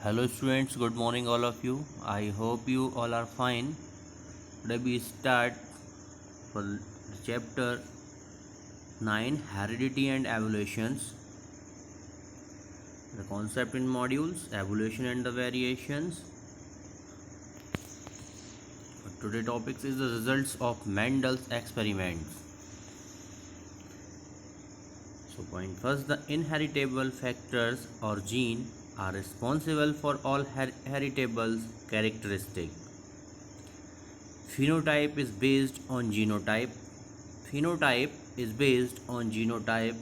Hello students, good morning all of you. I hope you all are fine. Today we start for chapter 9 Heredity and Evolutions. The concept in modules, evolution and the variations. Today topics is the results of Mendel's experiments. So point first, the inheritable factors or gene are responsible for all heritable characteristics. Phenotype is based on genotype. Phenotype is based on genotype.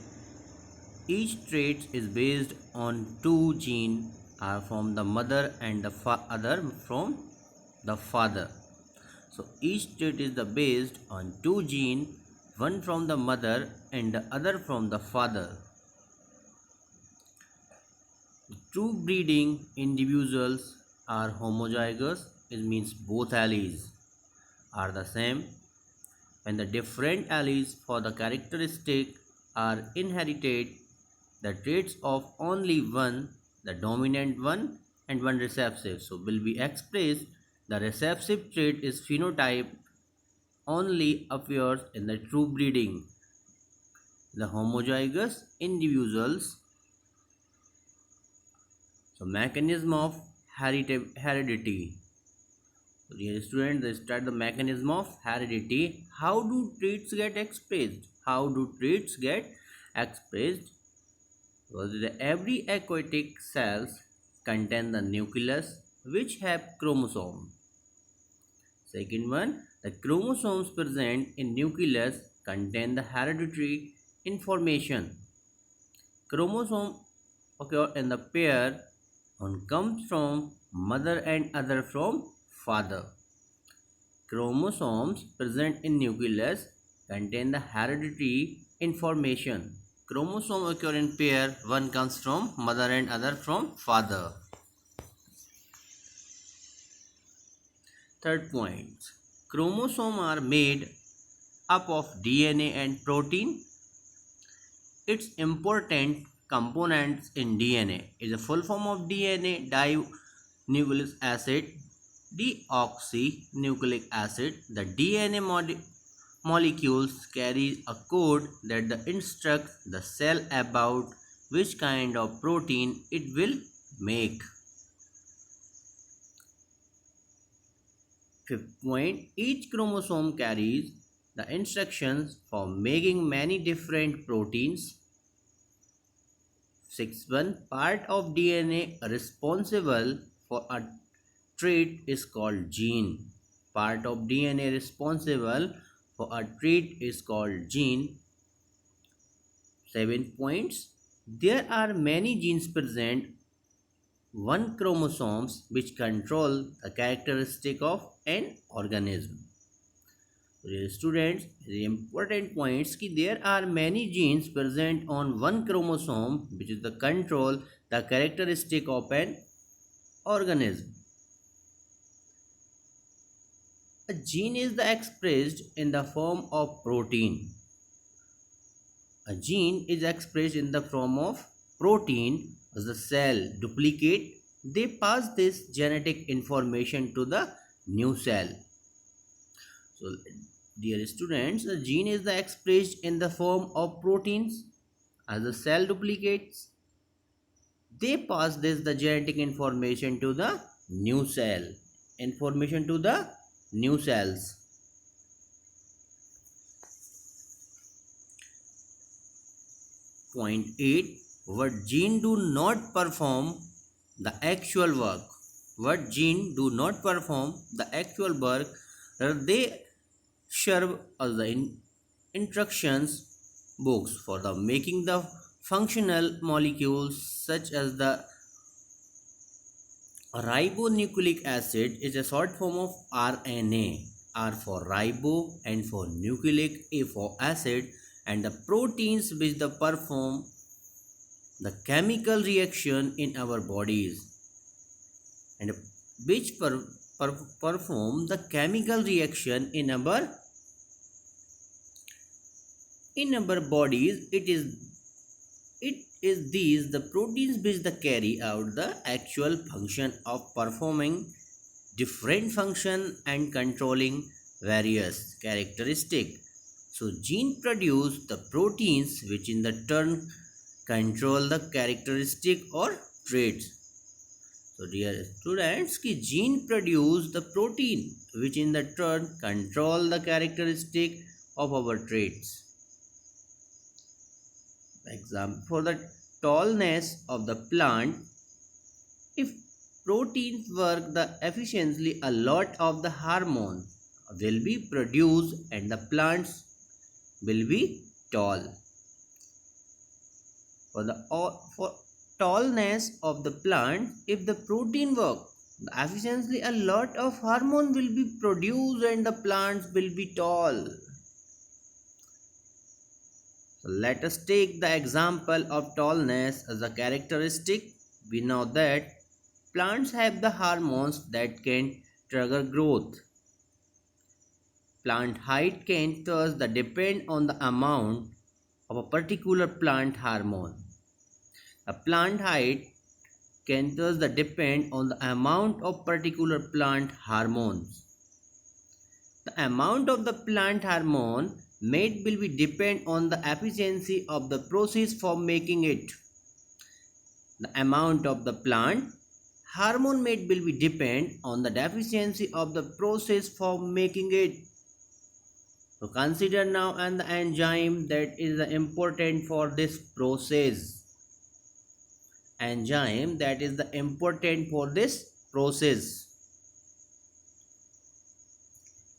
Each trait is based on two genes are from the mother and the other from the father. So each trait is based on two genes, one from the mother and the other from the father. True breeding individuals are homozygous. It means both alleles are the same. When the different alleles for the characteristic are inherited, the traits of only one, the dominant one and one recessive, so will be expressed. The recessive trait is phenotype only appears in the true breeding. The homozygous individuals. So mechanism of heredity. So dear students, let's start the mechanism of heredity. How do traits get expressed? How do traits get expressed? Well, every aquatic cells contain the nucleus which have chromosome. Second one, the chromosomes present in nucleus contain the hereditary information. Chromosome occur in the pair. One comes from mother and other from father. Chromosomes present in nucleus contain the hereditary information. Chromosome occur in pair. One comes from mother and other from father. Third point. Chromosomes are made up of DNA and protein. Its important components in DNA is a full form of DNA, dinucleic acid, deoxynucleic acid. The DNA molecules carry a code that instructs the cell about which kind of protein it will make. Fifth point, each chromosome carries the instructions for making many different proteins. Sixth one, part of DNA responsible for a trait is called gene. Part of DNA responsible for a trait is called gene. 7 points. There are many genes present one chromosomes which control the characteristic of an organism. Students, the important points कि there are many genes present on one chromosome which is the control the characteristic of an organism. A gene is expressed in the form of protein. A gene is expressed in the form of protein. As the cell duplicate, they pass this genetic information to the new cell. So, dear students, a gene is expressed in the form of proteins. As the cell duplicates, they pass the genetic information to the new cell. Information to the new cells. Point 8. What gene do not perform the actual work? What gene do not perform the actual work? They serve as the instructions books for the making the functional molecules such as the ribonucleic acid is a short form of RNA. R for ribo and for nucleic, A for acid, and the proteins which perform the chemical reaction in our bodies and which perform the chemical reaction in our bodies. It is these the proteins which the carry out the actual function of performing different function and controlling various characteristic. So gene produce the proteins which in the turn control the characteristic or traits. So dear students, ki gene produce the protein which in the turn control the characteristic of our traits. Example, for the tallness of the plant, if proteins work the efficiently, a lot of the hormones will be produced and the plants will be tall. For tallness of the plant, if the protein work efficiently, a lot of hormone will be produced and the plants will be tall. So let us take the example of tallness as a characteristic. We know that plants have the hormones that can trigger growth. Plant height can thus depend on the amount of a particular plant hormone. A plant height can thus depend on the amount of particular plant hormones. The amount of the plant hormone made will be depend on the efficiency of the process for making it. The amount of the plant hormone made will be depend on the efficiency of the process for making it. So consider now and the enzyme that is important for this process. Enzyme that is the important for this process.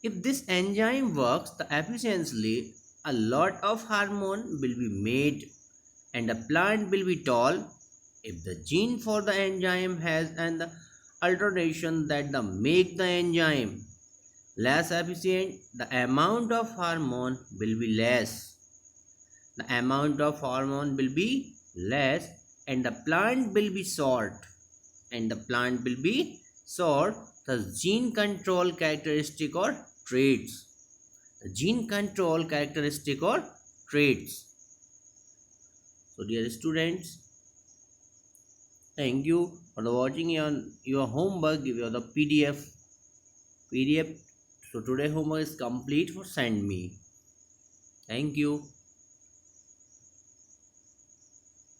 If this enzyme works the efficiently, a lot of hormone will be made and the plant will be tall. If the gene for the enzyme has an alteration that the make the enzyme less efficient, the amount of hormone will be less. The amount of hormone will be less and the plant will be short. And the plant will be short, the gene control characteristic or traits. The gene control characteristic or traits. So dear students, thank you for watching your homework, give you the PDF. So today homework is complete for send me. Thank you.